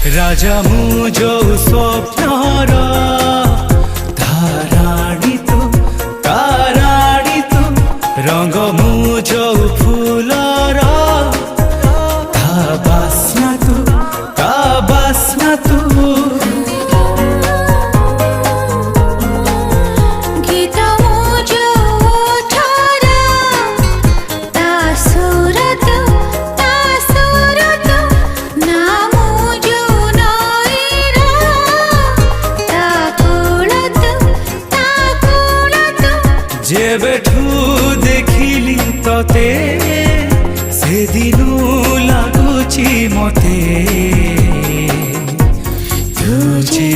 राजा मु जो स्वप्नर धाराणी तू रंग मु जो फूलर ता बास्ना तू जेबेठू देखिली तोते से दिनू लगुची मते तुझे